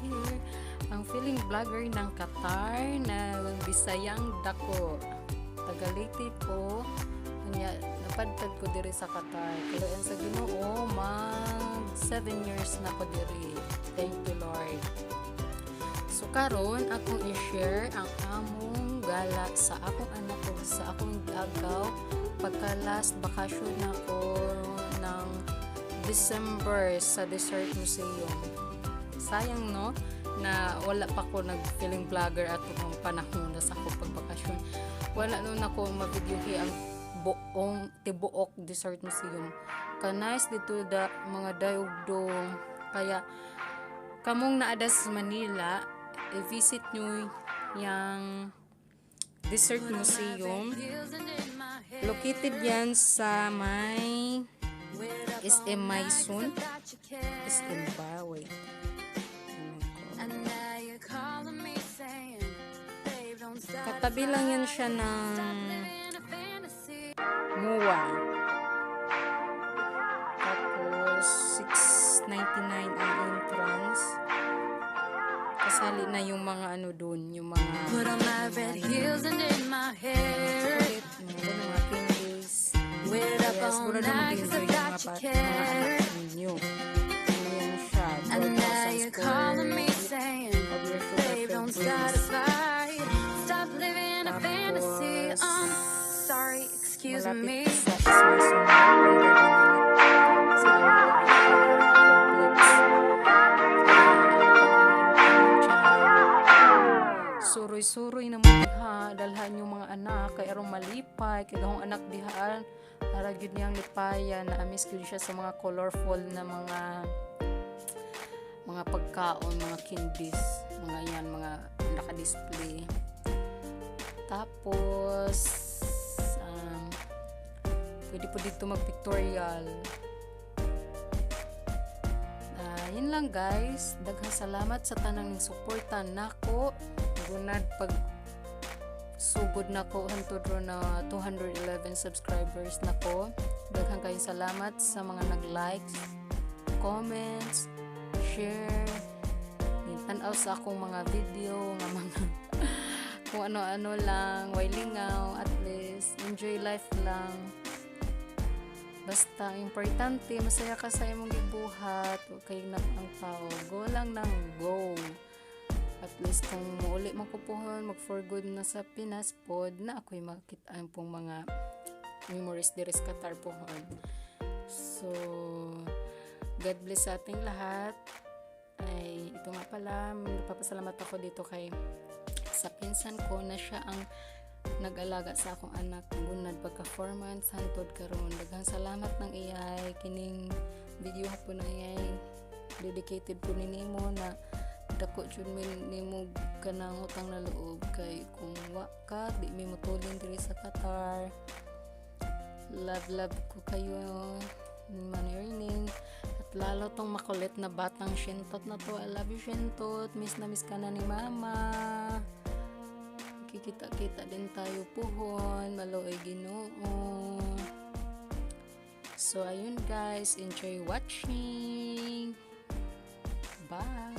here, ang feeling vlogger ng Qatar na Bisayang dako. Tagaliti ko, kanya napadtad ko diri sa Qatar. Kaloyan sa Ginoo, mag 7 years na ko diri. Thank you Lord. So karon akong i-share ang among gala sa akong anak ko sa akong agaw pagka last bakasyon nako ng December sa Desert Museum. Sayang no na wala pa ko nag-feeling vlogger at ang panahon na sa akong pagbakasyon. Wala nun ako ma-videohi ang buong tibuok Desert Museum. Kanais dito da mga dayugdong. Kaya kamong naada sa Manila, i-visit nyo yung Desert Museum. Located yan sa may SM Maysun, SM ba? Wait. Katabi lang yan siya ng MUA. Tapos 699 ang entrance. Kasali na yung mga ano dun, yung mga Put on my red heels and in my hair. mga candies. Wait up all night 'cause I got you care. Ninyo. Ayan siya. And now you're calling me saying, babe, don't start a fight. Stop living a fantasy. Sorry, excuse me. Suroy-suroy na mo diha, dalhan yung mga anak kay arong malipay kay gahong anak dihaan para gyud niyang lipayan na amis gyud siya sa mga colorful na mga pagkaon, mga candies, mga yan, mga naka-display. Tapos pwede po dito mag-pictorial. Yun lang guys, daghang salamat sa tanang suporta nako. Gunad pag sugod nako hantod ro na 211 subscribers nako. Daghang kayong salamat sa mga nag-likes, comments, share, tan-aw sa akong mga video nga mga kung ano-ano lang, way lingaw, at least enjoy life lang. Basta importante masaya ka sa imong gibuhat, huwag kayo ang tao, go lang nang go. At least kung uli makupuhon, mag for good na sa Pinas pod na ako'y makita ang pong mga memories diri sa Qatar pohon. So God bless sa ating lahat. Ay ito nga pala, nagpapasalamat ako dito kay sa pinsan ko na siya ang nag-alaga sa akong anak gunad pagka 4 months hantod karon. Daghang salamat ng iyay kining video po na iyay dedicated po ni nimo na dako jud nimo kanang utang na loob kay kung wa ka di mi motulin diri sa Qatar. Love ko kayo man earning at lalo tong makulit na batang Shintot na to. I love you Shintot, miss na miss ka na ni mama. Kita din tayo puhon, maloy Ginoo. So ayun guys, enjoy watching. Bye.